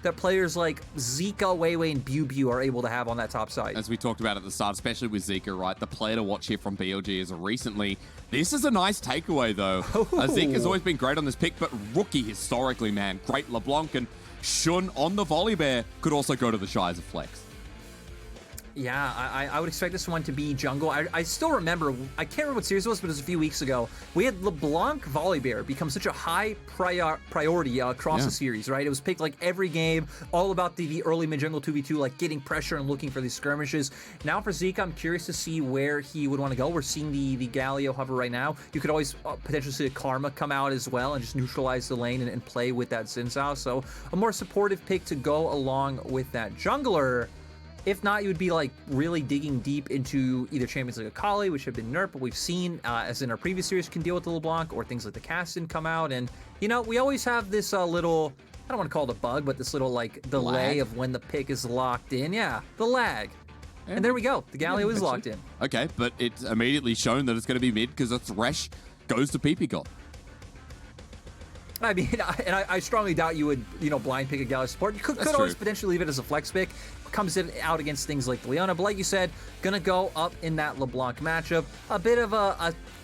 that players like Zeka, WeiWei, and BiuBiu are able to have on that top side. As we talked about at the start, especially with Zeka, right? The player to watch here from BLG is recently. This is a nice takeaway, though. Zeka's always been great on this pick, but rookie historically, man. Great LeBlanc, and Shun on the Volibear could also go to TheShy as a flex. Yeah, I would expect this one to be jungle. I still remember, I can't remember what series it was, but it was a few weeks ago. We had LeBlanc Volibear become such a high priority across the series, right? It was picked like every game, all about the early mid-jungle 2v2, like getting pressure and looking for these skirmishes. Now for Zeka, I'm curious to see where he would want to go. We're seeing the Galio hover right now. You could always potentially see a Karma come out as well and just neutralize the lane and play with that Xin Zhao. So a more supportive pick to go along with that jungler. If not, you would be like really digging deep into either champions like Akali, which have been nerfed, but we've seen, as in our previous series, can deal with the LeBlanc, or things like the Caston come out. And, you know, we always have this little, I don't want to call it a bug, but this little like delay of when the pick is locked in. Yeah, the lag. Yeah. And there we go. The Galio is locked in. Okay, but it's immediately shown that it's going to be mid because a Thresh goes to ppgod. I mean, I strongly doubt you would, you know, blind pick a Galio support. You could always potentially leave it as a flex pick. Comes out against things like Leona, but like you said, gonna go up in that LeBlanc matchup. A bit of a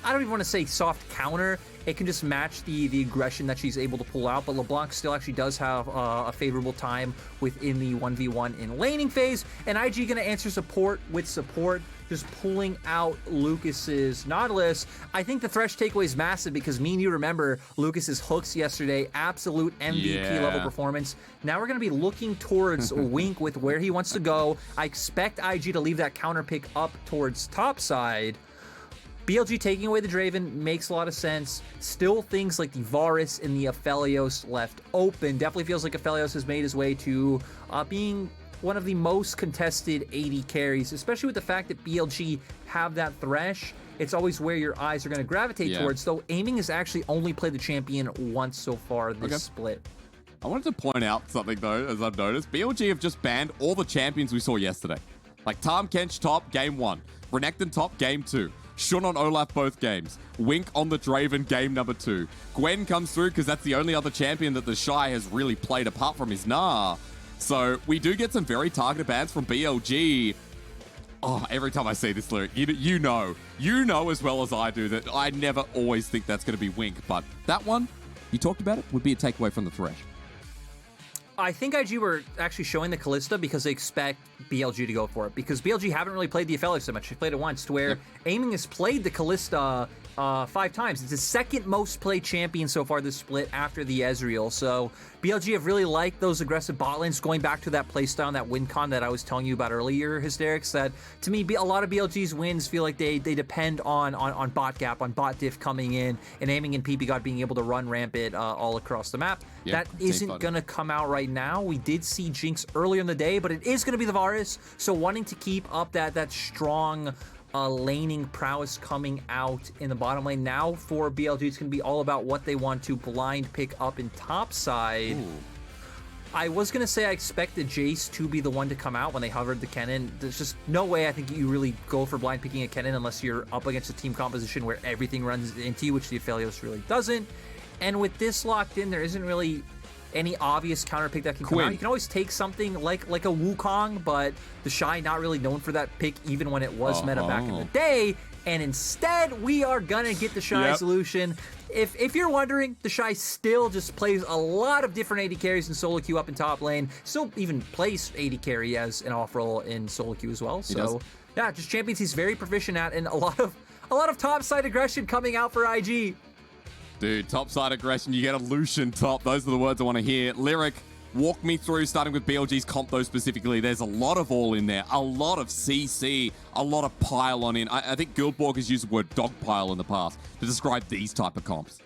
I don't even want to say soft counter. It can just match the aggression that she's able to pull out, but LeBlanc still actually does have a favorable time within the 1v1 in laning phase, and IG gonna answer support with support, just pulling out Lucas's Nautilus. I think the Thresh takeaway is massive because me and you remember Lucas's hooks yesterday, absolute MVP level performance. Now we're gonna be looking towards Wink with where he wants to go. I expect IG to leave that counter pick up towards top side. BLG taking away the Draven makes a lot of sense. Still things like the Varus and the Aphelios left open. Definitely feels like Aphelios has made his way to being one of the most contested AD carries, especially with the fact that BLG have that Thresh. It's always where your eyes are going to gravitate towards, though Aiming has actually only played the champion once so far this split. I wanted to point out something, though, as I've noticed. BLG have just banned all the champions we saw yesterday. Like Tahm Kench top, game 1. Renekton top, game 2. Shun on Olaf both games. Wink on the Draven game number 2. Gwen comes through because that's the only other champion that TheShy has really played apart from his Nah. So we do get some very targeted bans from BLG. Oh, every time I see this lyric, you know as well as I do that I never always think that's going to be Wink. But that one, you talked about it, would be a takeaway from the Thresh. I think IG were actually showing the Kalista because they expect BLG to go for it. Because BLG haven't really played the Aphelios so much. They played it once, to where Aiming has played the Kalista 5 times. It's the second most played champion so far this split after the Ezreal. So BLG have really liked those aggressive bot lanes, going back to that playstyle and that win con that I was telling you about earlier, Hysterics, that to me, a lot of BLG's wins feel like they depend on bot gap, on bot diff coming in, and Aiming and ppgod being able to run rampant all across the map. That isn't going to come out right now. We did see Jinx earlier in the day, but it is going to be the Varus, so wanting to keep up that strong laning prowess coming out in the bottom lane. Now for BLG, it's going to be all about what they want to blind pick up in top side. Ooh. I was going to say I expect the Jayce to be the one to come out when they hovered the Kennen. There's just no way I think you really go for blind picking a Kennen unless you're up against a team composition where everything runs into you, which the Aphelios really doesn't. And with this locked in, there isn't really any obvious counter pick that can come out. You can always take something like a Wukong, but TheShy not really known for that pick even when it was meta back in the day. And instead, we are gonna get TheShy solution. If you're wondering, TheShy still just plays a lot of different AD carries in solo queue up in top lane. Still even plays AD carry as an off role in solo queue as well. So yeah, just champions he's very proficient at, and a lot of top side aggression coming out for IG. Dude, top side aggression, you get a Lucian top. Those are the words I want to hear. Lyric, walk me through, starting with BLG's comp, though, specifically. There's a lot of all in there. A lot of CC, a lot of pile on in. I think Guildborg has used the word dogpile in the past to describe these type of comps.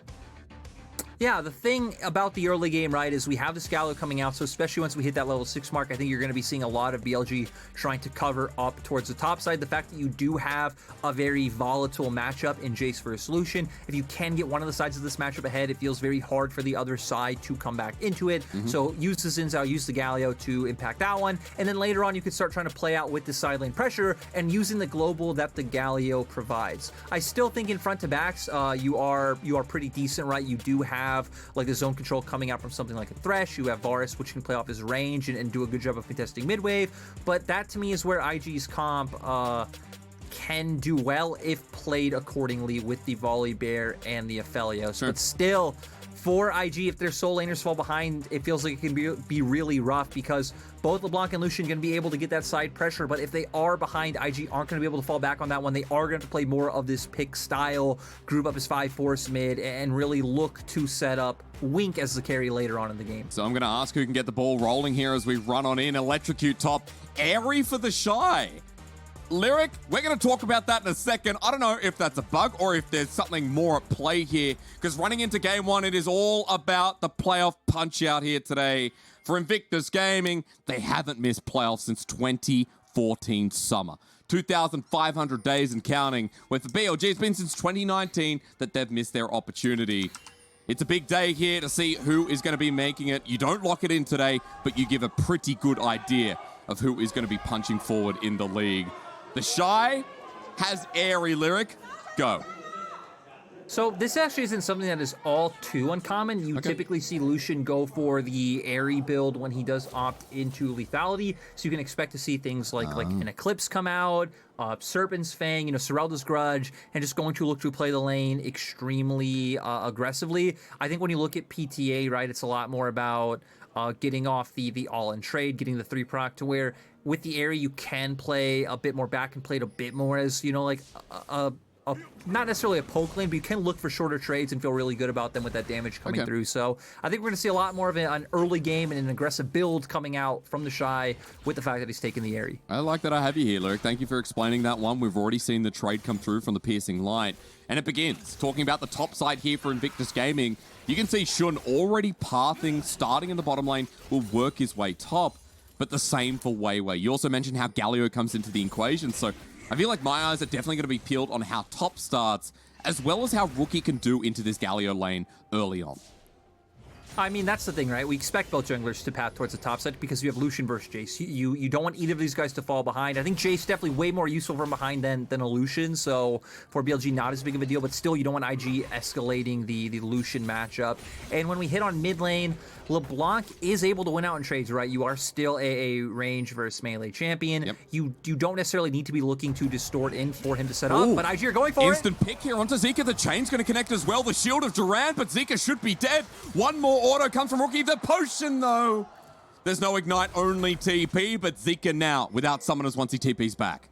Yeah, the thing about the early game, right, is we have this Galio coming out, so especially once we hit that level 6 mark, I think you're going to be seeing a lot of BLG trying to cover up towards the top side. The fact that you do have a very volatile matchup in Jayce versus Lucian, if you can get one of the sides of this matchup ahead, it feels very hard for the other side to come back into it. So use the Xin Zhao, use the Galio to impact that one, and then later on you can start trying to play out with the side lane pressure and using the global that the Galio provides. I still think in front to backs, you are pretty decent, right? You do have have like the zone control coming out from something like a Thresh. You have Varus, which can play off his range and do a good job of contesting mid wave. But that to me is where IG's comp can do well if played accordingly with the Volibear and the Aphelios. Sure. But still, for IG, if their soul laners fall behind, it feels like it can be really rough because both LeBlanc and Lucian are going to be able to get that side pressure, but if they are behind, IG aren't going to be able to fall back on that one. They are going to have to play more of this pick style, group up as 5-force mid, and really look to set up Wink as the carry later on in the game. So I'm going to ask who can get the ball rolling here as we run on in. Electrocute top, airy for TheShy. Lyric, we're going to talk about that in a second. I don't know if that's a bug or if there's something more at play here, because running into game one, it is all about the playoff punch out here today. For Invictus Gaming, they haven't missed playoffs since 2014 summer. 2,500 days and counting, where for BLG, it's been since 2019 that they've missed their opportunity. It's a big day here to see who is going to be making it. You don't lock it in today, but you give a pretty good idea of who is going to be punching forward in the league. TheShy has airy Lyric. Go. So this actually isn't something that is all too uncommon. You typically see Lucian go for the airy build when he does opt into lethality. So you can expect to see things like an Eclipse come out, Serpent's Fang, Serelda's Grudge, and just going to look to play the lane extremely aggressively. I think when you look at PTA, right, it's a lot more about getting off the all-in trade, getting the 3 proc to where with the airy you can play a bit more back and play it a bit more as, like not necessarily a poke lane, but you can look for shorter trades and feel really good about them with that damage coming through. So I think we're going to see a lot more of an early game and an aggressive build coming out from TheShy with the fact that he's taking the airy. I like that I have you here, Lyric. Thank you for explaining that one. We've already seen the trade come through from the Piercing Light. And it begins. Talking about the top side here for Invictus Gaming, you can see Shun already pathing, starting in the bottom lane, will work his way top. But the same for WeiWei. You also mentioned how Galio comes into the equation, so I feel like my eyes are definitely going to be peeled on how top starts, as well as how Rookie can do into this Galio lane early on. I mean, that's the thing, right? We expect both junglers to path towards the top side because you have Lucian versus Jayce. You don't want either of these guys to fall behind. I think Jayce definitely way more useful from behind than a Lucian, so for BLG, not as big of a deal, but still, you don't want IG escalating the Lucian matchup. And when we hit on mid lane, LeBlanc is able to win out in trades, right? You are still a range versus melee champion. Yep. You don't necessarily need to be looking to distort in for him to set up, but IG are going for Instant pick here onto Zeka. The chain's going to connect as well. The shield of Durant, but Zeka should be dead. One more auto comes from Rookie. The potion, though. There's no ignite, only TP, but Zeka now without summoners once he TP's back.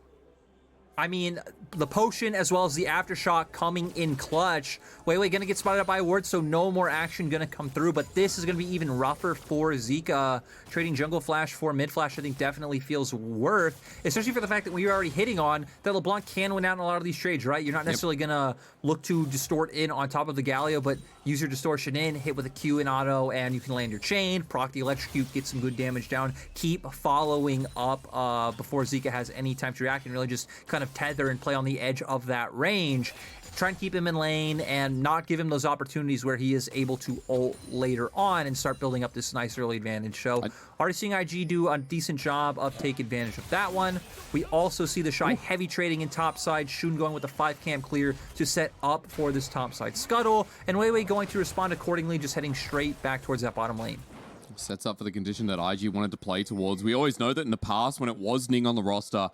I mean, the potion as well as the aftershock coming in clutch. WeiWei gonna get spotted up by a ward, so no more action gonna come through, but this is gonna be even rougher for Zeka. Trading jungle flash for mid flash, I think definitely feels worth, especially for the fact that we were already hitting on that LeBlanc can win out in a lot of these trades, right? You're not necessarily gonna look to distort in on top of the Galio, but use your distortion in, hit with a Q in auto, and you can land your chain, proc the electrocute, get some good damage down, keep following up before Zeka has any time to react, and really just kind of tether and play on the edge of that range. Try and keep him in lane and not give him those opportunities where he is able to ult later on and start building up this nice early advantage. So already seeing IG do a decent job of take advantage of that one. We also see TheShy heavy trading in top side, Shun going with a 5 camp clear to set up for this top side scuttle, and WeiWei going to respond accordingly, just heading straight back towards that bottom lane. Sets up for the condition that IG wanted to play towards. We always know that in the past when it was Ning on the roster,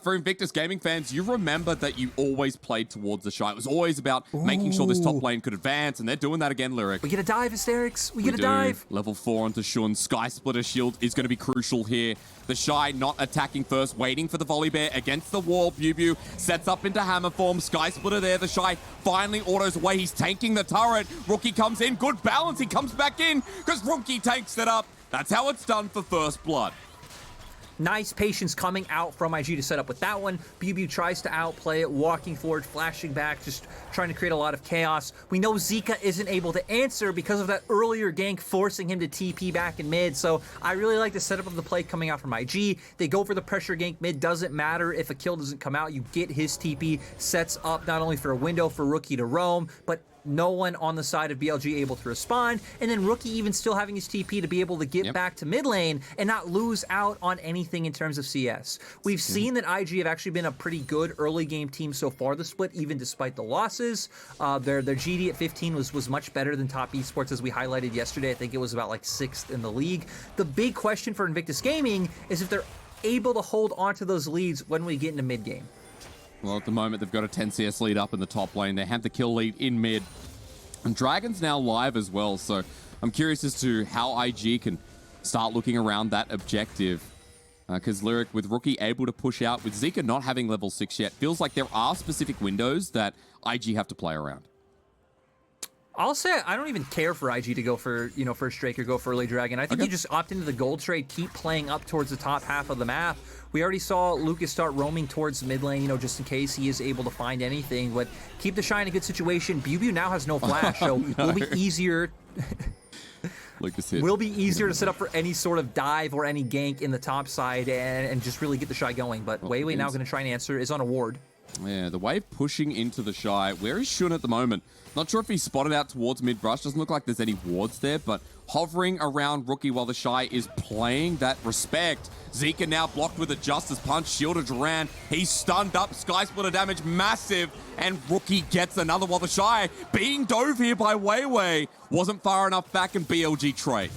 for Invictus Gaming fans, you remember that you always played towards TheShy. It was always about making sure this top lane could advance, and they're doing that again, Lyric. We get a dive, Hysterics. We get a dive. Level 4 onto Shun. Sky Splitter shield is going to be crucial here. TheShy not attacking first, waiting for the Volibear against the wall. BiuBiu sets up into hammer form. Sky Splitter there. TheShy finally autos away. He's tanking the turret. Rookie comes in. Good balance. He comes back in because Rookie takes it up. That's how it's done for first blood. Nice patience coming out from IG to set up with that one. BiuBiu tries to outplay it, walking forward, flashing back, just trying to create a lot of chaos. We know Zeka isn't able to answer because of that earlier gank forcing him to TP back in mid, so I really like the setup of the play coming out from IG. They go for the pressure gank mid. Doesn't matter if a kill doesn't come out. You get his TP, sets up not only for a window for Rookie to roam, but no one on the side of BLG able to respond, and then Rookie even still having his TP to be able to get back to mid lane and not lose out on anything in terms of CS. We've seen that IG have actually been a pretty good early game team so far this split, even despite the losses. Their GD at 15 was much better than top esports, as we highlighted yesterday. I think it was about like 6th in the league. The big question for Invictus Gaming is if they're able to hold onto those leads when we get into mid game. Well, at the moment, they've got a 10 CS lead up in the top lane. They have the kill lead in mid. And Dragon's now live as well, so I'm curious as to how IG can start looking around that objective. Because Lyric, with Rookie able to push out, with Zeka not having level 6 yet, feels like there are specific windows that IG have to play around. I'll say I don't even care for IG to go for, first Drake or go for early Dragon. I think you just opt into the gold trade, keep playing up towards the top half of the map. We already saw Lucas start roaming towards mid lane, just in case he is able to find anything. But keep the in a good situation. BiuBiu now has no flash, so it'll be easier. Lucas hit. Will be easier to set up for any sort of dive or any gank in the top side and just really get the TheShy going. But WeiWei now going to try and answer, is on a ward. Yeah, the wave pushing into the TheShy. Where is Shun at the moment? Not sure if he's spotted out towards mid-brush. Doesn't look like there's any wards there, but hovering around Rookie while the TheShy is playing that respect. Zeka now blocked with a Justice Punch. Shielded Duran. He's stunned up. Sky Splitter damage massive. And Rookie gets another while the TheShy being dove here by WeiWei. Wasn't far enough back in BLG trade.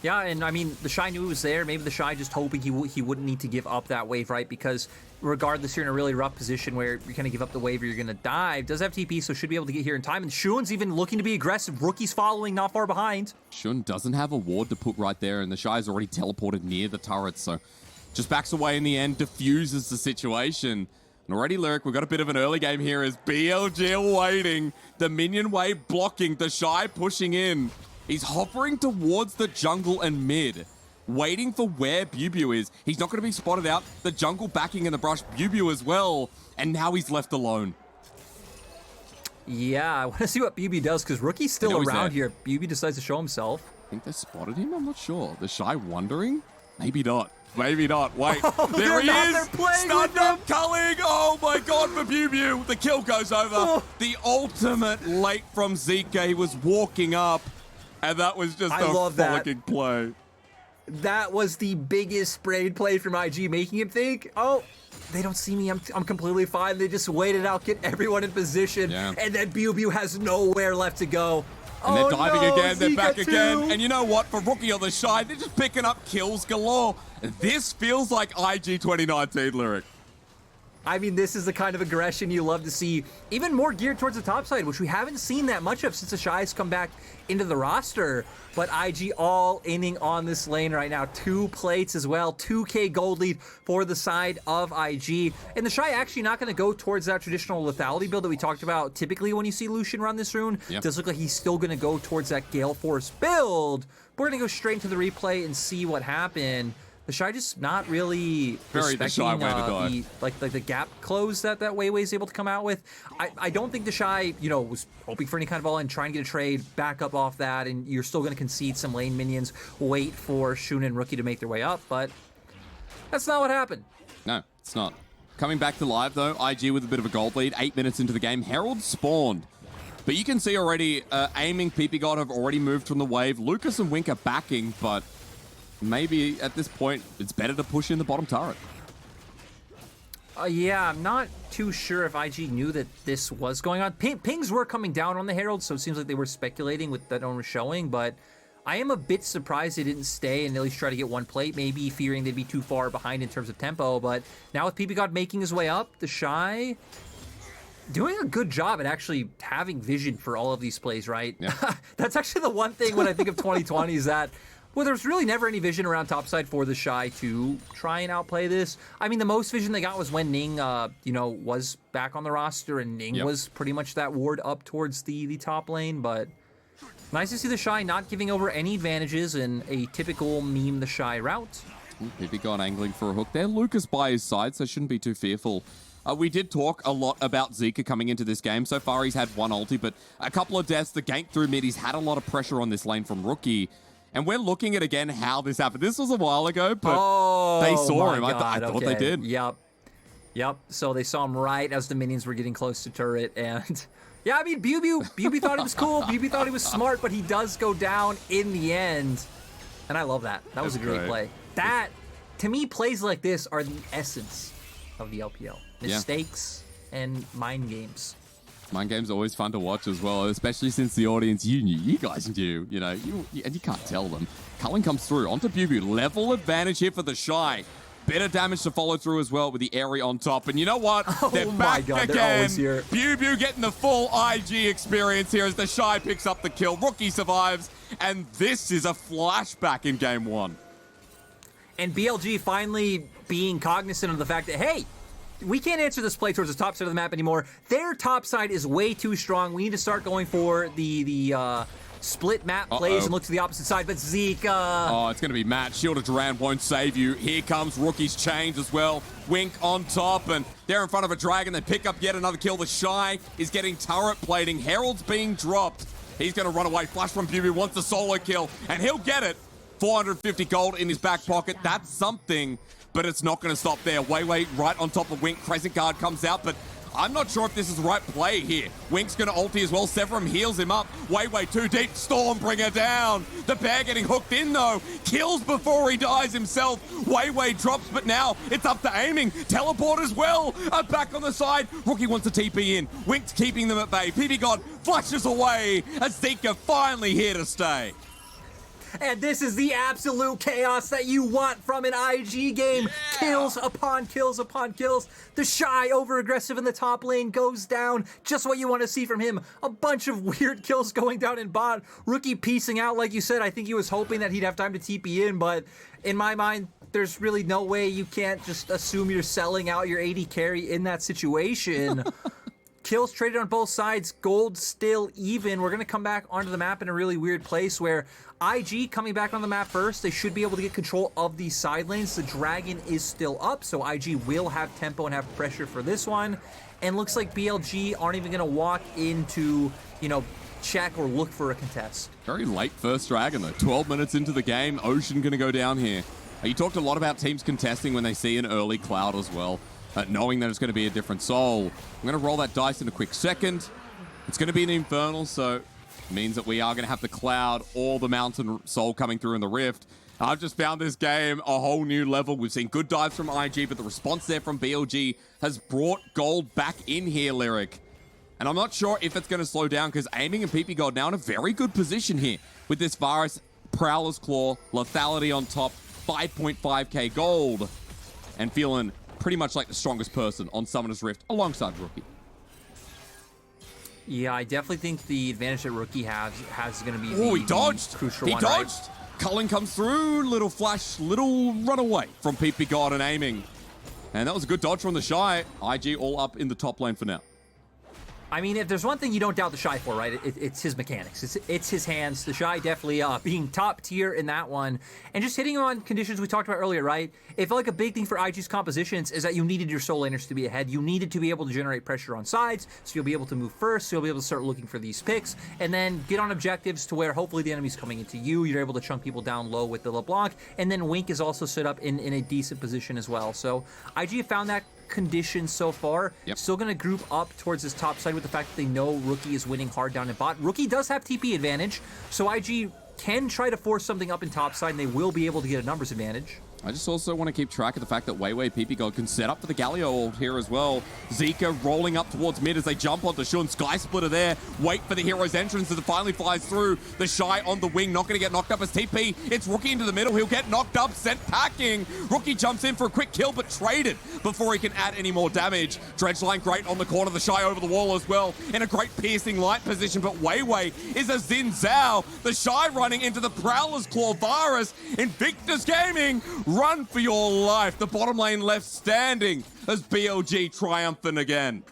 Yeah, and I mean, the TheShy knew it was there. Maybe the TheShy just hoping he wouldn't need to give up that wave, right? Because regardless, you're in a really rough position where you're going to give up the wave or you're going to dive. Does have TP, so should be able to get here in time. And Shun's even looking to be aggressive. Rookie's following, not far behind. Shun doesn't have a ward to put right there, and the TheShy's already teleported near the turret, so just backs away in the end, diffuses the situation. And already, Lyric, we've got a bit of an early game here as BLG waiting. The minion wave blocking, the TheShy pushing in. He's hovering towards the jungle and mid, waiting for where BiuBiu is. He's not going to be spotted out. The jungle backing in the brush, BiuBiu as well. And now he's left alone. Yeah, I want to see what BiuBiu does, because Rookie's still around here. BiuBiu decides to show himself. I think they spotted him? I'm not sure. The TheShy wondering? Maybe not. Maybe not. Wait, there he is! Stunned up, culling! Oh my god, for BiuBiu! The kill goes over. The ultimate late from Zeka. He was walking up. And that was just a frolicking play. That was the biggest sprayed play from IG, making him think, oh, they don't see me, I'm completely fine. They just waited out, get everyone in position, and then BiuBiu has nowhere left to go. And they're diving again, they're back again. And you know what? For Rookie on the TheShy, they're just picking up kills galore. This feels like IG 2019, Lyric. I mean, this is the kind of aggression you love to see, even more geared towards the top side, which we haven't seen that much of since the TheShy's come back into the roster. But IG all inning on this lane right now. 2 plates as well, 2K gold lead for the side of IG. And the TheShy actually not going to go towards that traditional lethality build that we talked about typically when you see Lucian run this rune. Does look like he's still going to go towards that Gale Force build. We're going to go straight into the replay and see what happened. The TheShy just not really respecting the gap close that WeiWei's able to come out with. I don't think the TheShy, was hoping for any kind of all-in, trying to get a trade, back up off that, and you're still going to concede some lane minions, wait for Shun and Rookie to make their way up, but that's not what happened. No, it's not. Coming back to live, though, IG with a bit of a gold lead, 8 minutes into the game. Herald spawned. But you can see already, aiming ppgod have already moved from the wave. Lucas and Wink are backing, but maybe at this point, it's better to push in the bottom turret. Yeah, I'm not too sure if IG knew that this was going on. Pings were coming down on the Herald, so it seems like they were speculating with that one showing, but I am a bit surprised they didn't stay and at least try to get one plate, maybe fearing they'd be too far behind in terms of tempo, but now with ppgod making his way up, the TheShy doing a good job at actually having vision for all of these plays, right? Yeah. That's actually the one thing when I think of 2020 is that, well, there's really never any vision around topside for the TheShy to try and outplay this. I mean, the most vision they got was when Ning, was back on the roster, and Ning was pretty much that ward up towards the top lane, but nice to see the TheShy not giving over any advantages in a typical meme TheShy route. ppgod angling for a hook there. Lucas by his side, so shouldn't be too fearful. We did talk a lot about Zeka coming into this game. So far, he's had one ulti, but a couple of deaths. The gank through mid, he's had a lot of pressure on this lane from Rookie. And we're looking at, again, how this happened. This was a while ago, but they saw him. God, I thought they did. Yep. So they saw him right as the minions were getting close to turret, and Yeah, I mean, BiuBiu thought it was cool. BiuBiu thought he was smart, but he does go down in the end. And I love that. That was a great play. That, to me, plays like this are the essence of the LPL. Mistakes and mind games. Mind games are always fun to watch as well, especially since the audience, you guys knew, and you can't tell them. Cullen comes through onto BiuBiu. Level advantage here for TheShy. Bit of damage to follow through as well with the Airy on top. And you know what? They're back again. They're always here. BiuBiu getting the full IG experience here as TheShy picks up the kill. Rookie survives. And this is a flashback in game 1. And BLG finally being cognizant of the fact that, hey, we can't answer this play towards the top side of the map anymore. Their top side is way too strong. We need to start going for the split map plays and look to the opposite side, but Zeka. Oh, it's going to be Matt. Shield of Duran won't save you. Here comes Rookie's chains as well. Wink on top, and they're in front of a dragon. They pick up yet another kill. TheShy is getting turret plating. Herald's being dropped. He's going to run away. Flash from BiuBiu wants the solo kill, and he'll get it. 450 gold in his back pocket. That's something, but it's not going to stop there. WeiWei right on top of Wink. Crescent Guard comes out, but I'm not sure if this is the right play here. Wink's going to ulti as well. Severum heals him up. WeiWei too deep. Stormbringer down. The bear getting hooked in though. Kills before he dies himself. WeiWei drops, but now it's up to aiming. Teleport as well. Back on the side. Rookie wants to TP in. Wink's keeping them at bay. ppgod flashes away as Zeka finally here to stay. And this is the absolute chaos that you want from an IG game. Kills upon kills upon kills. TheShy over-aggressive in the top lane goes down. Just what you want to see from him. A bunch of weird kills going down in bot. Rookie piecing out, like you said. I think he was hoping that he'd have time to TP in, but in my mind, there's really no way you can't just assume you're selling out your AD carry in that situation. Kills traded on both sides, gold still even. We're going to come back onto the map in a really weird place where IG coming back on the map first, they should be able to get control of these side lanes. The dragon is still up, so IG will have tempo and have pressure for this one. And looks like BLG aren't even going to walk into, check or look for a contest. Very late first dragon though. 12 minutes into the game, Ocean going to go down here. You talked a lot about teams contesting when they see an early Cloud as well. Knowing that it's going to be a different soul. I'm going to roll that dice in a quick second. It's going to be an Infernal, so it means that we are going to have the Cloud or the Mountain Soul coming through in the Rift. I've just found this game a whole new level. We've seen good dives from IG, but the response there from BLG has brought gold back in here, Lyric. And I'm not sure if it's going to slow down because Aiming and ppgod now in a very good position here with this Varus, Prowler's Claw, Lethality on top, 5.5k gold, and feeling pretty much like the strongest person on Summoner's Rift alongside Rookie. Yeah, I definitely think the advantage that Rookie has going to be he dodged. Crucial he one, dodged. Right? Cullen comes through. Little flash, little runaway from ppgod and Aiming. And that was a good dodge from TheShy. IG all up in the top lane for now. I mean, if there's one thing you don't doubt TheShy for, right, it's his mechanics. It's his hands. TheShy definitely being top tier in that one. And just hitting him on conditions we talked about earlier, right? It felt like a big thing for IG's compositions is that you needed your soul laners to be ahead. You needed to be able to generate pressure on sides, so you'll be able to move first, so you'll be able to start looking for these picks, and then get on objectives to where hopefully the enemy's coming into you. You're able to chunk people down low with the LeBlanc, and then Wink is also set up in a decent position as well. So IG have found that conditions so far. Still going to group up towards this top side with the fact that they know Rookie is winning hard down in bot. Rookie does have TP advantage, so IG can try to force something up in top side, and they will be able to get a numbers advantage. I just also want to keep track of the fact that WeiWei ppgod can set up for the Galio ult here as well. Zeka rolling up towards mid as they jump onto Shun. Sky Splitter there. Wait for the hero's entrance as it finally flies through. TheShy on the wing, not going to get knocked up as TP. It's Rookie into the middle. He'll get knocked up, sent packing. Rookie jumps in for a quick kill, but traded before he can add any more damage. Dredgeline great on the corner. TheShy over the wall as well in a great piercing light position, but WeiWei is a Xin Zhao. TheShy running into the Prowler's Claw. Varus, Invictus Gaming, run for your life. The bottom lane left standing as BLG triumphant again.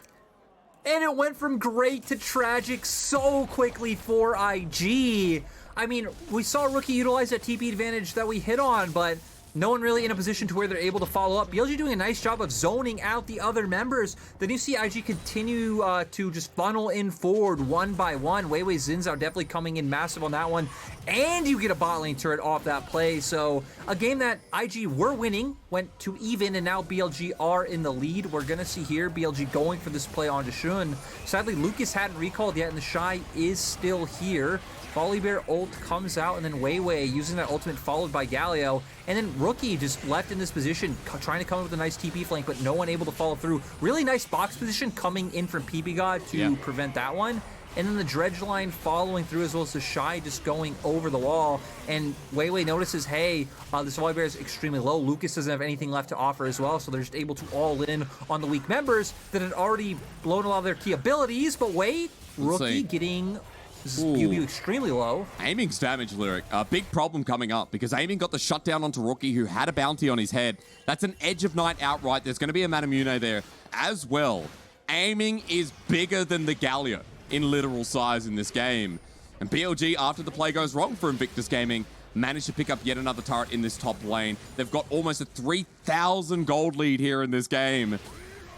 And it went from great to tragic so quickly for IG. I mean, we saw Rookie utilize that TP advantage that we hit on, but no one really in a position to where they're able to follow up. BLG doing a nice job of zoning out the other members. Then you see IG continue to just funnel in forward one by one. WeiWei Zhao definitely coming in massive on that one. And you get a bot lane turret off that play. So a game that IG were winning, went to even, and now BLG are in the lead. We're going to see here BLG going for this play onto Shun. Sadly, Lucas hadn't recalled yet, and TheShy is still here. Volibear ult comes out, and then WeiWei using that ultimate followed by Galio. And then Rookie just left in this position, trying to come up with a nice TP flank, but no one able to follow through. Really nice box position coming in from ppgod to prevent that one. And then the dredge line following through, as well as TheShy just going over the wall. And WeiWei notices, hey, this Volibear is extremely low. Lucas doesn't have anything left to offer as well, so they're just able to all in on the weak members that had already blown a lot of their key abilities. But wait, Rookie getting BiuBiu extremely low. Aiming's damage, Lyric. A big problem coming up because Aiming got the shutdown onto Rookie, who had a bounty on his head. That's an Edge of Night outright. There's going to be a Manamune there as well. Aiming is bigger than the Galio in literal size in this game. And BLG, after the play goes wrong for Invictus Gaming, managed to pick up yet another turret in this top lane. They've got almost a 3,000 gold lead here in this game.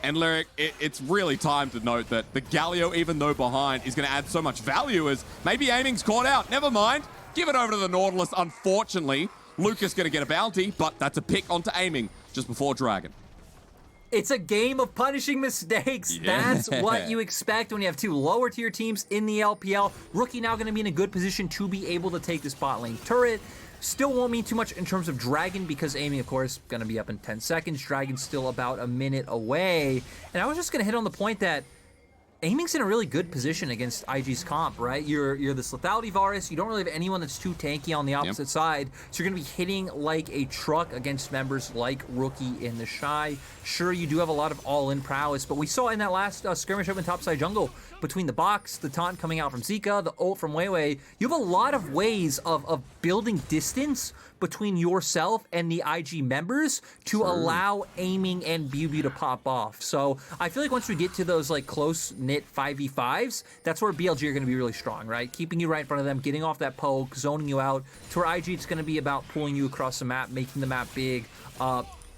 And Lyric, it's really time to note that the Galio, even though behind, is going to add so much value as maybe Aiming's caught out. Never mind. Give it over to the Nautilus. Unfortunately, Lucas going to get a bounty, but that's a pick onto Aiming just before Dragon. It's a game of punishing mistakes. Yeah. That's what you expect when you have two lower tier teams in the LPL. Rookie now going to be in a good position to be able to take this bot lane turret. Still won't mean too much in terms of Dragon because Aiming, of course, going to be up in 10 seconds. Dragon's still about a minute away. And I was just going to hit on the point that Aiming's in a really good position against IG's comp, right? You're this lethality Varus. You don't really have anyone that's too tanky on the opposite side. So you're going to be hitting like a truck against members like Rookie and TheShy. Sure, you do have a lot of all-in prowess, but we saw in that last skirmish up in topside jungle between the box, the taunt coming out from Zeka, the ult from WeiWei, you have a lot of ways of building distance between yourself and the IG members to allow Aiming and BiuBiu to pop off. So I feel like once we get to those like close-knit 5v5s, that's where BLG are going to be really strong, right? Keeping you right in front of them, getting off that poke, zoning you out. To where IG, it's going to be about pulling you across the map, making the map big,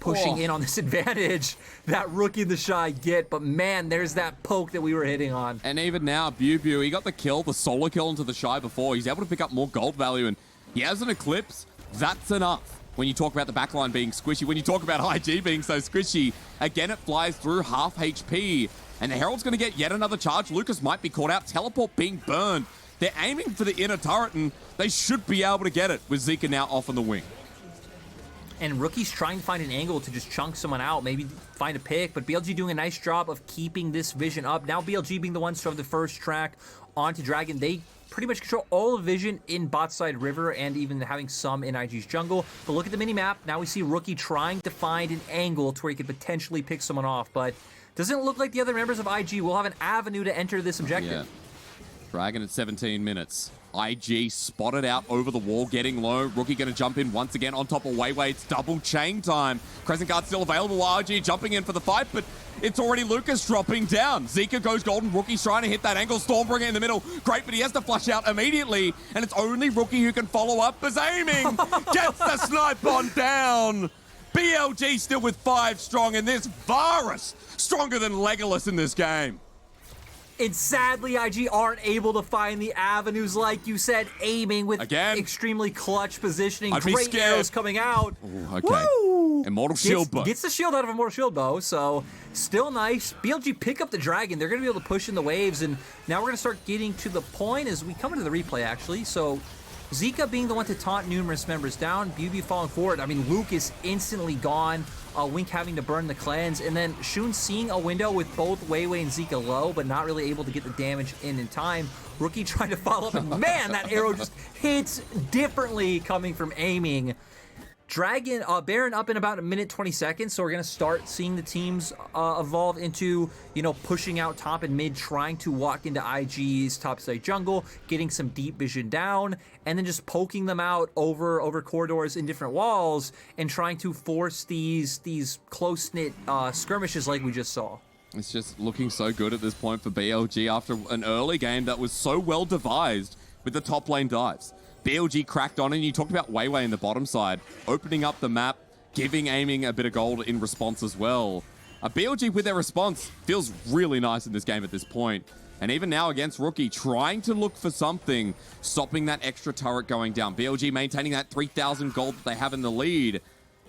pushing in on this advantage that Rookie and TheShy get. But man, there's that poke that we were hitting on. And even now, BiuBiu, he got the kill, the solo kill into TheShy before. He's able to pick up more gold value, and he has an Eclipse. That's enough. When you talk about the backline being squishy, when you talk about IG being so squishy, again, it flies through half HP. And the Herald's going to get yet another charge. Lucas might be caught out. Teleport being burned. They're aiming for the inner turret, and they should be able to get it with Zeka now off on the wing. And Rookie's trying to find an angle to just chunk someone out, maybe find a pick, but BLG doing a nice job of keeping this vision up. Now BLG being the ones to have the first track onto Dragon. They pretty much control all of vision in bot side river and even having some in IG's jungle. But look at the mini map. Now we see Rookie trying to find an angle to where he could potentially pick someone off, but doesn't look like the other members of IG will have an avenue to enter this objective. Yeah. Dragon at 17 minutes. IG spotted out over the wall, getting low. Rookie going to jump in once again on top of WeiWei. It's double chain time. Crescent Guard still available. IG jumping in for the fight, but it's already Lucas dropping down. Zeka goes golden. Rookie's trying to hit that angle. Stormbringer in the middle. Great, but he has to flush out immediately. And it's only Rookie who can follow up as Aiming gets the snipe on down. BLG still with 5 strong, and this Varus stronger than Legolas in this game. And sadly, IG aren't able to find the avenues, like you said, Aiming with extremely clutch positioning. Great arrows coming out. Ooh, okay. Woo! Immortal Shield Bow. Gets the shield out of Immortal Shield Bow, so still nice. BLG pick up the Dragon. They're going to be able to push in the waves, and now we're going to start getting to the point as we come into the replay, actually. So Zeka being the one to taunt numerous members down, BiuBiu falling forward. I mean, Lucas instantly gone. Wink having to burn the cleanse, and then Shun seeing a window with both WeiWei and Zeka low, but not really able to get the damage in time. Rookie trying to follow up, and man, that arrow just hits differently coming from Aiming. Dragon, Baron up in about a minute 20 seconds, so we're going to start seeing the teams evolve into, you know, pushing out top and mid, trying to walk into IG's topside jungle, getting some deep vision down, and then just poking them out over corridors in different walls and trying to force these close-knit skirmishes like we just saw. It's just looking so good at this point for BLG after an early game that was so well devised with the top lane dives. BLG cracked on, and you talked about WeiWei in the bottom side, opening up the map, giving Aiming a bit of gold in response as well. BLG with their response feels really nice in this game at this point. And even now against Rookie, trying to look for something, stopping that extra turret going down. BLG maintaining that 3,000 gold that they have in the lead.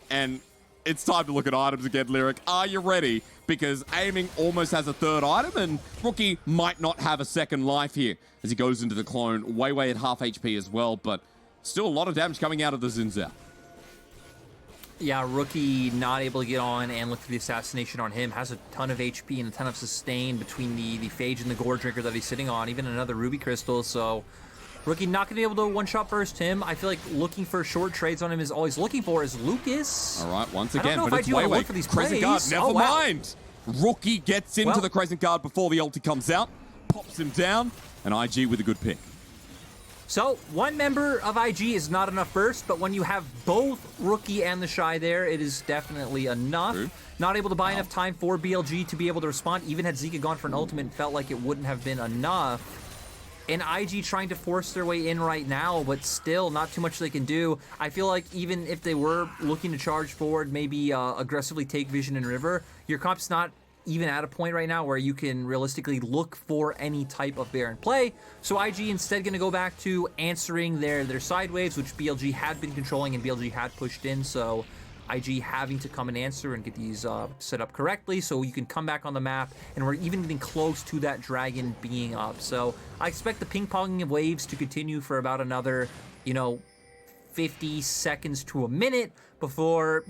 And it's time to look at items again, Lyric. Are you ready? Because Aiming almost has a third item, and Rookie might not have a second life here as he goes into the clone. WeiWei at half HP as well, but still a lot of damage coming out of the Zinzao. Yeah, Rookie not able to get on and look for the assassination on him. Has a ton of HP and a ton of sustain between the Phage and the Gore Drinker that he's sitting on, even another Ruby Crystal. So Rookie not going to be able to one-shot burst him. I feel like looking for short trades on him is always looking for is Lucas. All right, once again, but it's WeiWei. Crescent Guard, never mind. Rookie gets into the Crescent Guard before the ulti comes out, pops him down, and IG with a good pick. So, one member of IG is not enough burst, but when you have both Rookie and TheShy there, it is definitely enough. True. Not able to buy enough time for BLG to be able to respond. Even had Zeka gone for an ultimate, felt like it wouldn't have been enough. And IG trying to force their way in right now, but still not too much they can do. I feel like even if they were looking to charge forward, maybe aggressively take Vision and River, your comp's not even at a point right now where you can realistically look for any type of Baron play. So IG instead going to go back to answering their side waves, which BLG had been controlling and BLG had pushed in. So IG having to come and answer and get these set up correctly so you can come back on the map, and we're even getting close to that dragon being up. So I expect the ping-ponging of waves to continue for about another, 50 seconds to a minute before,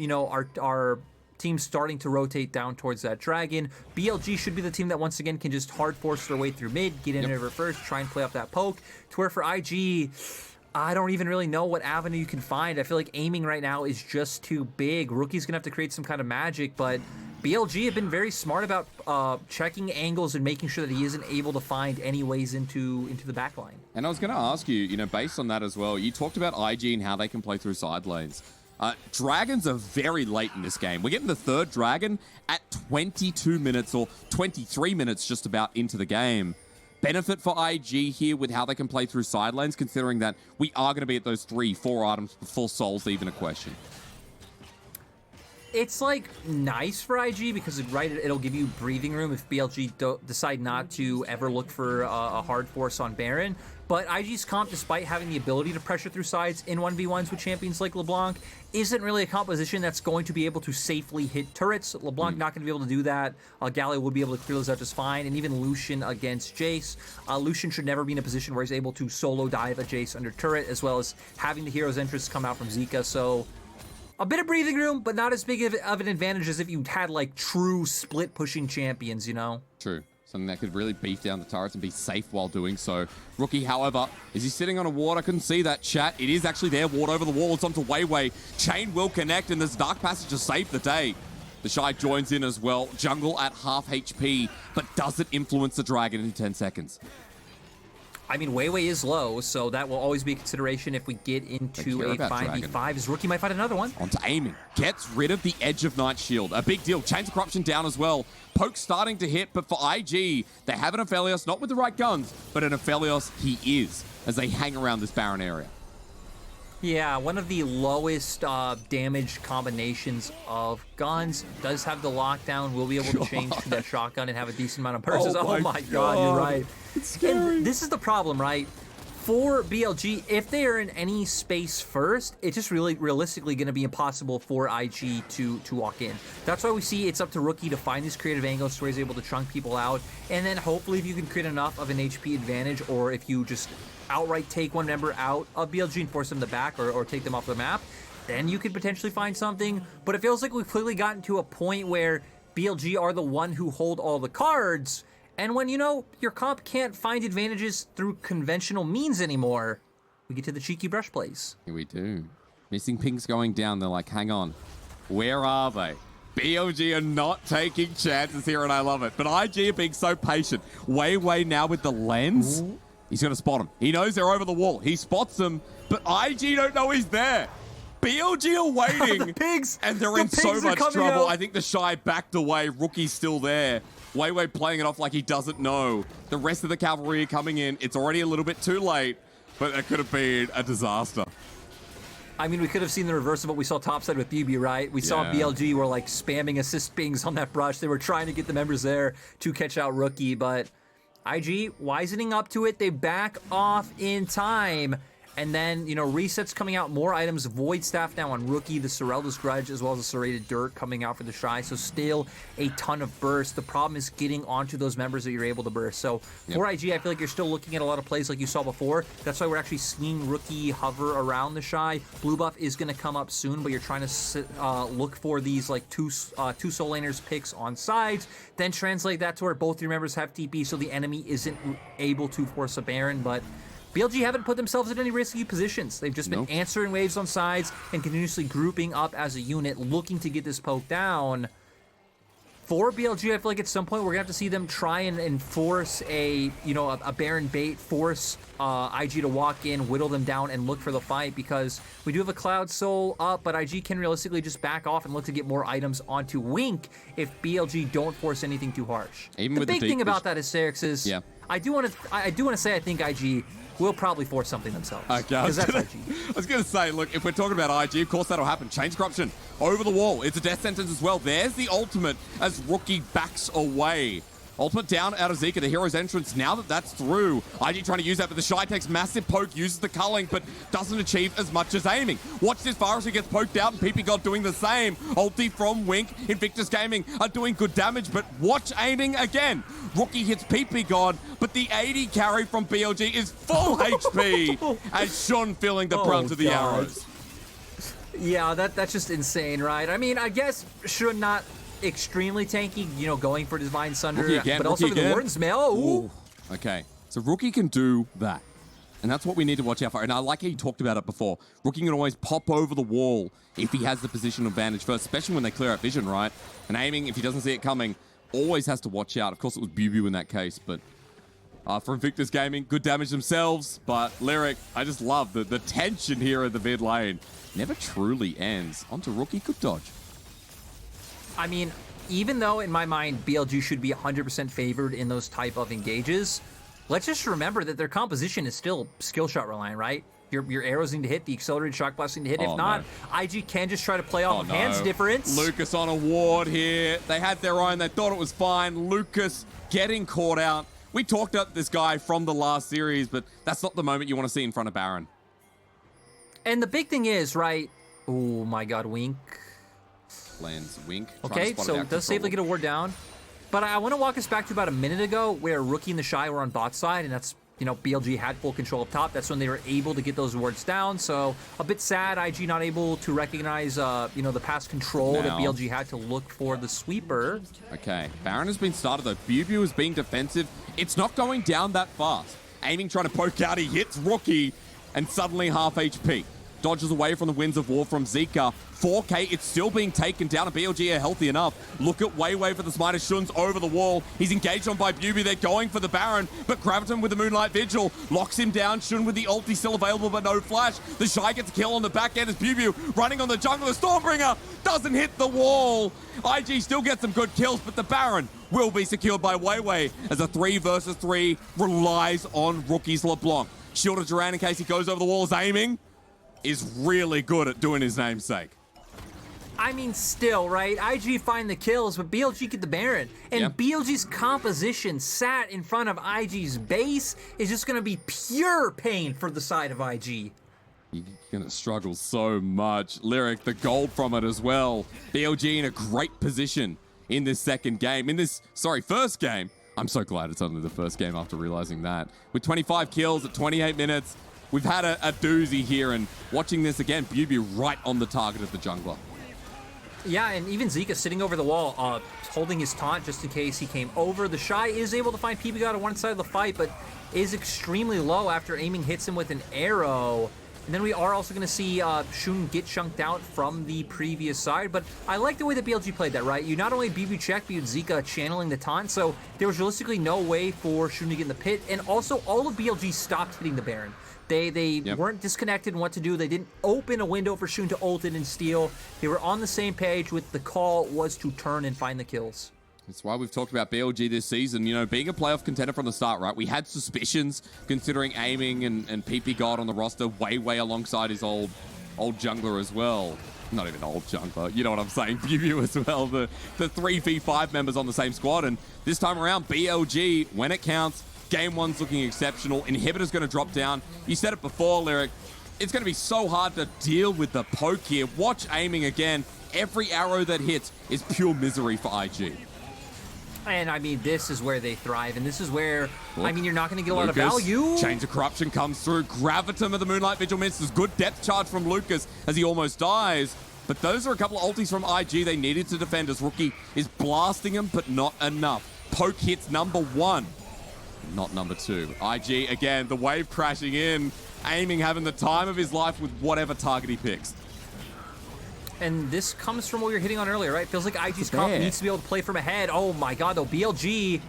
our team's starting to rotate down towards that dragon. BLG should be the team that once again can just hard force their way through mid, get in river first, try and play off that poke, to where for IG, I don't even really know what avenue you can find. I feel like aiming right now is just too big. Rookie's gonna have to create some kind of magic, but BLG have been very smart about checking angles and making sure that he isn't able to find any ways into the backline. And I was gonna ask you, based on that as well, you talked about IG and how they can play through side lanes. Dragons are very late in this game. We're getting the third dragon at 22 minutes or 23 minutes just about into the game. Benefit for IG here with how they can play through side lanes, considering that we are going to be at those 3-4 items before Soul's even a question. It's like nice for IG because it'll give you breathing room if BLG decide not to ever look for a hard force on Baron. But IG's comp, despite having the ability to pressure through sides in 1v1s with champions like LeBlanc, isn't really a composition that's going to be able to safely hit turrets. LeBlanc not going to be able to do that. Galio will be able to clear those out just fine, and even Lucian against Jayce. Lucian should never be in a position where he's able to solo dive a Jayce under turret, as well as having the hero's entrance come out from Zeka. So a bit of breathing room, but not as big of an advantage as if you had like true split pushing champions, True. Something that could really beef down the turrets and be safe while doing so. Rookie, however, is he sitting on a ward? I couldn't see that, chat. It is actually there. Ward over the wall. It's onto WeiWei. Chain will connect, and this Dark Passage to save the day. TheShy joins in as well. Jungle at half HP, but does it influence the dragon in 10 seconds? I mean, WeiWei is low, so that will always be a consideration if we get into a 5v5. His Rookie might find another one. Onto aiming. Gets rid of the Edge of Night Shield. A big deal. Chains of Corruption down as well. Poke starting to hit, but for IG, they have an Aphelios, not with the right guns, but an Aphelios he is, as they hang around this Baron area. Yeah, one of the lowest damage combinations of guns. Does have the lockdown. Will be able to change to that shotgun and have a decent amount of bursts. Oh my god, you're right. It's scary. And this is the problem, right? For BLG, if they are in any space first, it's just really realistically going to be impossible for IG to walk in. That's why we see it's up to Rookie to find these creative angles where he's able to chunk people out. And then hopefully if you can create enough of an HP advantage, or if you just outright take one member out of BLG and force them to back or take them off the map, then you could potentially find something. But it feels like we've clearly gotten to a point where BLG are the one who hold all the cards. And when, your comp can't find advantages through conventional means anymore, we get to the cheeky brush plays. Here we do. Missing pings going down. They're like, hang on. Where are they? BLG are not taking chances here, and I love it. But IG are being so patient. WeiWei now with the lens. Ooh. He's going to spot him. He knows they're over the wall. He spots them, but IG don't know he's there. BLG are waiting. The pigs! And they're in so much trouble. I think TheShy backed away. Rookie's still there. WeiWei playing it off like he doesn't know. The rest of the cavalry are coming in. It's already a little bit too late, but it could have been a disaster. I mean, we could have seen the reverse of what we saw topside with BiuBiu, right? We saw BLG were like spamming assist pings on that brush. They were trying to get the members there to catch out Rookie, but IG wisening up to it. They back off in time. And then, you know, resets coming out, more items, Void Staff now on Rookie, the Sorelda's Grudge, as well as the Serrated Dirt coming out for the TheShy. So still a ton of burst. The problem is getting onto those members that you're able to burst. So for IG, I feel like you're still looking at a lot of plays like you saw before. That's why we're actually seeing Rookie hover around the TheShy. Blue buff is going to come up soon, but you're trying to look for these like two soul laners picks on sides, then translate that to where both your members have TP so the enemy isn't able to force a Baron. But BLG haven't put themselves in any risky positions. They've just been answering waves on sides and continuously grouping up as a unit, looking to get this poke down. For BLG, I feel like at some point we're gonna have to see them try and force a Baron bait, force IG to walk in, whittle them down, and look for the fight, because we do have a Cloud Soul up, but IG can realistically just back off and look to get more items onto Wink if BLG don't force anything too harsh. Even the with big the thing about that Hysterics is I do want to say I think IG will probably force something themselves. Okay, I was going to say, look, if we're talking about IG, of course that'll happen. Chain Corruption over the wall. It's a death sentence as well. There's the ultimate as Rookie backs away. Ultimate down out of Zeka, the hero's entrance. Now that that's through, IG trying to use that, but the TheShy takes massive poke, uses the culling, but doesn't achieve as much as aiming. Watch this Varus who gets poked out, and ppgod doing the same. Ulti from Wink, Invictus Gaming are doing good damage, but watch aiming again. Rookie hits ppgod, but the 80 carry from BLG is full HP, as Sean feeling the brunt of the arrows. Yeah, that's just insane, right? I mean, I guess should not extremely tanky, you know, going for Divine Sunder, but also the Warden's Mail. Ooh. Okay, so Rookie can do that. And that's what we need to watch out for. And I like how you talked about it before. Rookie can always pop over the wall if he has the position advantage first, especially when they clear out vision, right? And aiming, if he doesn't see it coming, always has to watch out. Of course, it was BiuBiu in that case, but for Invictus Gaming, good damage themselves. But Lyric, I just love the tension here in the mid lane. Never truly ends. Onto Rookie, good dodge. I mean, even though in my mind BLG should be 100% favored in those type of engages, let's just remember that their composition is still skill shot reliant, right? Your arrows need to hit, the accelerated shock blast need to hit. If not, IG can just try to play off of hands difference. Lucas on a ward here. They had their own. They thought it was fine. Lucas getting caught out. We talked up this guy from the last series, but that's not the moment you want to see in front of Baron. And the big thing is, right? Oh my God, Wink. Lands Wink. Okay, so does safely get a ward down. But I want to walk us back to about a minute ago where Rookie and the TheShy were on bot side, and that's, you know, BLG had full control up top. That's when they were able to get those wards down. So a bit sad, IG not able to recognize, you know, the past control that BLG had to look for the sweeper. Okay, Baron has been started though. BiuBiu is being defensive. It's not going down that fast. Aiming, trying to poke out, he hits Rookie, and suddenly half HP. Dodges away from the Winds of War from Zeka. 4K, it's still being taken down, and BLG are healthy enough. Look at WeiWei for the smite as Shun's over the wall. He's engaged on by BiuBiu. They're going for the Baron, but Graviton with the Moonlight Vigil locks him down. Shun with the ulti still available, but no flash. The TheShy gets a kill on the back end as BiuBiu running on the jungle. The Stormbringer doesn't hit the wall. IG still gets some good kills, but the Baron will be secured by WeiWei as a 3 versus 3 relies on Rookie's LeBlanc. Shield of Duran in case he goes over the walls. Aiming is really good at doing his namesake. I mean, still, right? IG find the kills, but BLG get the Baron. And BLG's composition sat in front of IG's base is just going to be pure pain for the side of IG. You're going to struggle so much. Lyric, the gold from it as well. BLG in a great position in this second game. First game. I'm so glad it's only the first game after realizing that. With 25 kills at 28 minutes, we've had a doozy here, and watching this again, BiuBiu right on the target of the jungler. Yeah, and even Zeka sitting over the wall, holding his taunt just in case he came over. The TheShy is able to find ppgod on one side of the fight, but is extremely low after aiming hits him with an arrow. And then we are also going to see Shun get chunked out from the previous side, but I like the way that BLG played that, right? You not only BiuBiu check, but you had Zeka channeling the taunt, so there was realistically no way for Shun to get in the pit, and also all of BLG stopped hitting the Baron. They weren't disconnected in what to do. They didn't open a window for Shun to ult in and steal. They were on the same page with the call was to turn and find the kills. That's why we've talked about BLG this season, you know, being a playoff contender from the start, right? We had suspicions considering aiming and ppgod on the roster, WeiWei alongside his old old jungler as well. Not even old jungler, you know what I'm saying, BiuBiu as well. The 3v5 members on the same squad. And this time around, BLG, when it counts, game one's looking exceptional. Inhibitor's going to drop down. You said it before, Lyric. It's going to be so hard to deal with the poke here. Watch aiming again. Every arrow that hits is pure misery for IG. And I mean, this is where they thrive, and this is where, Look, I mean, you're not going to get a lot of Lucas, value. Chains of Corruption comes through. Gravitum of the Moonlight Vigil misses. Good depth charge from Lucas as he almost dies. But those are a couple of ultis from IG they needed to defend as Rookie is blasting him, but not enough. Poke hits number 1, not number 2. IG, again, the wave crashing in, aiming, having the time of his life with whatever target he picks. And this comes from what we were hitting on earlier, right? Feels like IG's comp needs to be able to play from ahead. Oh my god, though. BLG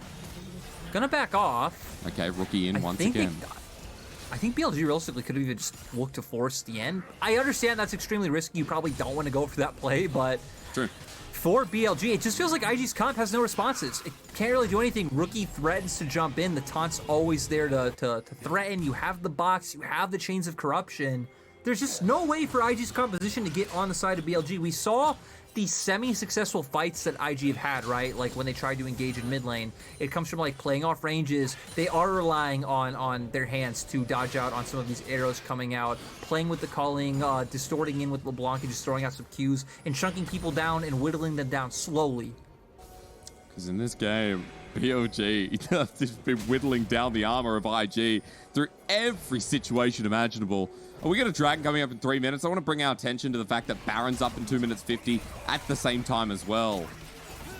gonna back off. Okay, Rookie in once again. I think BLG realistically could have even just looked to force the end. I understand that's extremely risky. You probably don't want to go for that play, but True. For BLG, it just feels like IG's comp has no responses. It can't really do anything. Rookie threatens to jump in. The taunt's always there to threaten. You have the box. You have the chains of corruption. There's just no way for IG's composition to get on the side of BLG. We saw the semi-successful fights that IG have had, right? Like when they tried to engage in mid lane. It comes from like playing off ranges. They are relying on their hands to dodge out on some of these arrows coming out, playing with the calling, distorting in with LeBlanc and just throwing out some Qs and chunking people down and whittling them down slowly. Because in this game, BLG has just been whittling down the armor of IG through every situation imaginable. We got a Dragon coming up in 3 minutes. I want to bring our attention to the fact that Baron's up in 2 minutes 50 at the same time as well.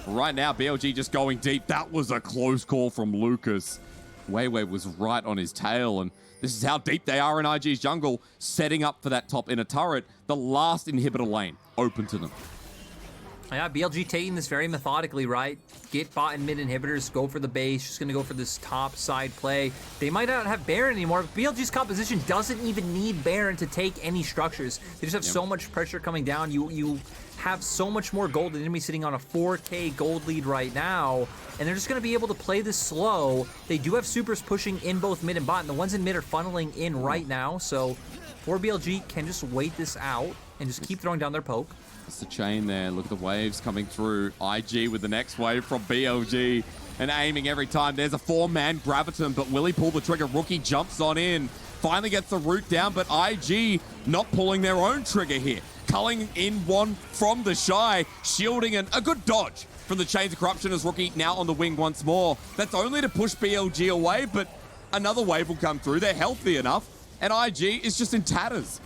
Right now, BLG just going deep. That was a close call from Lucas. WeiWei was right on his tail, and this is how deep they are in IG's jungle, setting up for that top inner turret, the last inhibitor lane open to them. Yeah, BLG taking this very methodically, right? Get bot and mid inhibitors, go for the base, just gonna go for this top side play. They might not have Baron anymore, but BLG's composition doesn't even need Baron to take any structures. They just have so much pressure coming down. You have so much more gold than enemy sitting on a 4K gold lead right now, and they're just gonna be able to play this slow. They do have supers pushing in both mid and bot, and the ones in mid are funneling in right now, so 4BLG can just wait this out and just keep throwing down their poke. It's the chain there. Look at the waves coming through. IG with the next wave from BLG and aiming every time. There's a 4-man Graviton, but will he pull the trigger? Rookie jumps on in. Finally gets the root down, but IG not pulling their own trigger here. Culling in one from TheShy, shielding and a good dodge from the Chains of Corruption as Rookie now on the wing once more. That's only to push BLG away, but another wave will come through. They're healthy enough, and IG is just in tatters.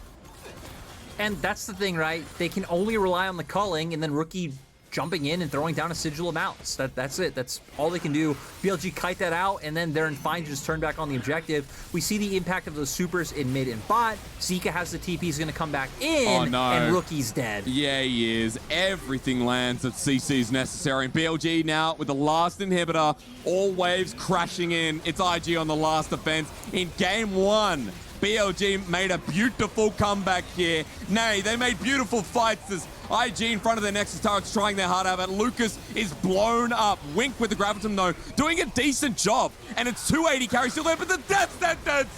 And that's the thing, right? They can only rely on the culling and then Rookie jumping in and throwing down a sigil of mounts. That's it. That's all they can do. BLG kite that out, and then they're fine to just turn back on the objective. We see the impact of those supers in mid and bot. Zeka has the TP, he's going to come back in, oh, no. And Rookie's dead. Yeah, he is. Everything lands that CC's necessary. And BLG now with the last inhibitor, all waves crashing in. It's IG on the last defense in game 1. BLG made a beautiful comeback here. Nay, they made beautiful fights as IG in front of their Nexus turrets trying their heart out, but Lucas is blown up. Wink with the Graviton though, doing a decent job. And it's 280 carry still there, but the death sentence!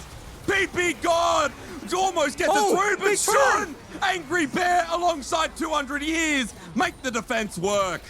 ppgod almost gets it through, but Sean, Angry Bear alongside 200 years, make the defense work.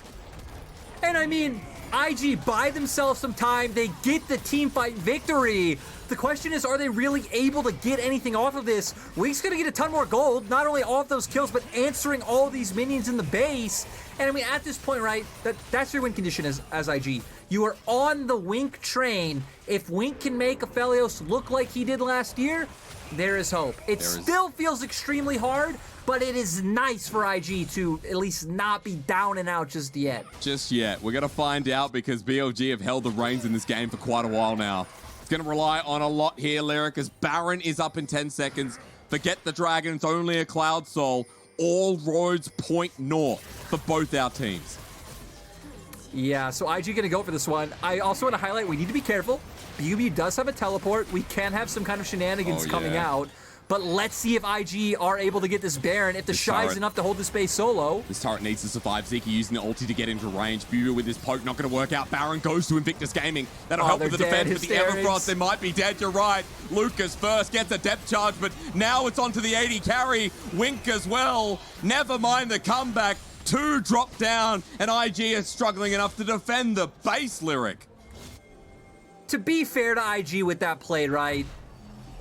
And I mean, IG buy themselves some time, they get the team fight victory. The question is, are they really able to get anything off of this? Week's gonna get a ton more gold, not only off those kills, but answering all these minions in the base. And I mean, at this point, right, that's your win condition as IG. You are on the Wink train. If Wink can make Aphelios look like he did last year, there is hope. It still feels extremely hard, but it is nice for IG to at least not be down and out just yet. Just yet. We're gonna find out because BLG have held the reins in this game for quite a while now. Going to rely on a lot here, Lyric, as Baron is up in 10 seconds. Forget the Dragon, it's only a Cloud Soul. All roads point north for both our teams. Yeah, so IG going to go for this one. I also want to highlight, we need to be careful. BiuBiu does have a teleport. We can have some kind of shenanigans coming out. but let's see if IG are able to get this Baron, if TheShy's enough to hold the space solo. This turret needs to survive. Zeka using the ulti to get into range. BiuBiu with his poke, not going to work out. Baron goes to Invictus Gaming. That'll help with the defense, but the Everfrost, they might be dead. You're right. Lucas first gets a depth charge, but now it's onto the AD carry. Wink as well. Never mind the comeback. 2 drop down, and IG is struggling enough to defend the base lyric. To be fair to IG with that play, right?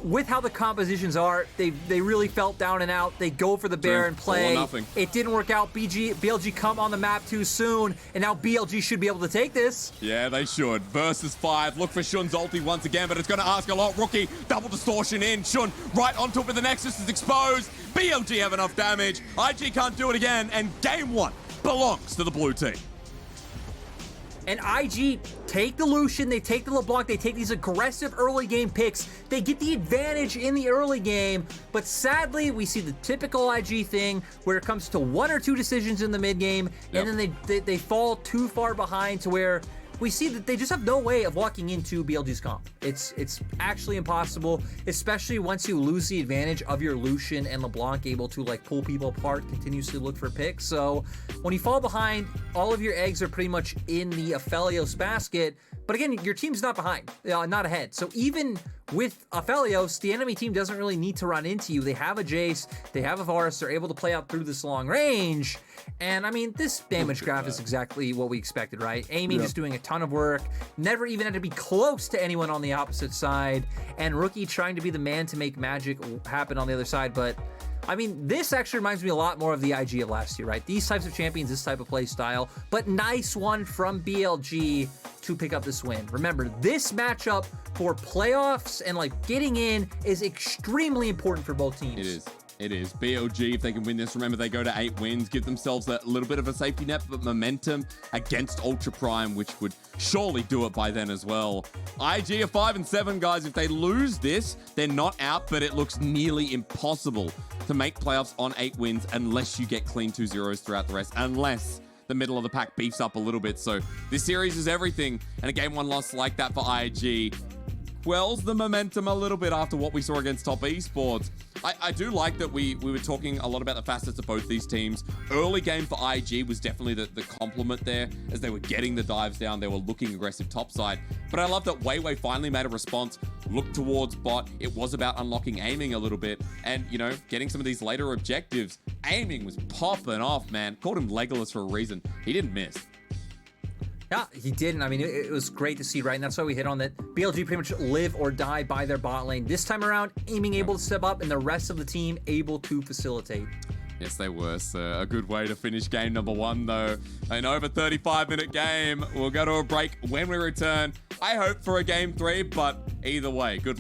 With how the compositions are, they really felt down and out. They go for the Baron play. It didn't work out. BLG come on the map too soon, and now BLG should be able to take this. Yeah, they should. Versus 5. Look for Shun's ulti once again, but it's going to ask a lot. Rookie, double distortion in. Shun right onto it, but the Nexus is exposed. BLG have enough damage. IG can't do it again, and game 1 belongs to the blue team. And IG take the Lucian, they take the LeBlanc, they take these aggressive early game picks. They get the advantage in the early game, but sadly, we see the typical IG thing where it comes to 1 or 2 decisions in the mid game, and then they fall too far behind to where we see that they just have no way of walking into BLG's comp. It's actually impossible, especially once you lose the advantage of your Lucian and LeBlanc able to like pull people apart, continuously look for picks. So when you fall behind, all of your eggs are pretty much in the Aphelios basket. But again, your team's not behind, not ahead. So even with Aphelios, the enemy team doesn't really need to run into you. They have a Jayce, they have a Varus, they're able to play out through this long range. And I mean, this damage graph is exactly what we expected, right? Amy just doing a ton of work, never even had to be close to anyone on the opposite side, and Rookie trying to be the man to make magic happen on the other side. But I mean, this actually reminds me a lot more of the IG of last year, right? These types of champions, this type of play style, but nice one from BLG to pick up this win. Remember, this matchup for playoffs and like getting in is extremely important for both teams. It is. It is. BLG, if they can win this, remember they go to 8 wins, give themselves a little bit of a safety net, but momentum against Ultra Prime, which would surely do it by then as well. IG are 5 and 7, guys. If they lose this, they're not out, but it looks nearly impossible to make playoffs on 8 wins unless you get clean 2-0s throughout the rest, unless the middle of the pack beefs up a little bit. So this series is everything, and a game 1 loss like that for IG quells the momentum a little bit after what we saw against top esports. I do like that we were talking a lot about the facets of both these teams. Early game for IG was definitely the compliment there as they were getting the dives down. They were looking aggressive topside. But I love that WeiWei finally made a response, looked towards bot. It was about unlocking aiming a little bit and, you know, getting some of these later objectives. Aiming was popping off, man. Called him Legolas for a reason. He didn't miss. Yeah, he didn't. I mean, it was great to see, right? And that's why we hit on that. BLG pretty much live or die by their bot lane. This time around, aiming able to step up and the rest of the team able to facilitate. Yes, they were. So a good way to finish game number 1, though. An over 35-minute game. We'll go to a break when we return. I hope for a game 3, but either way, good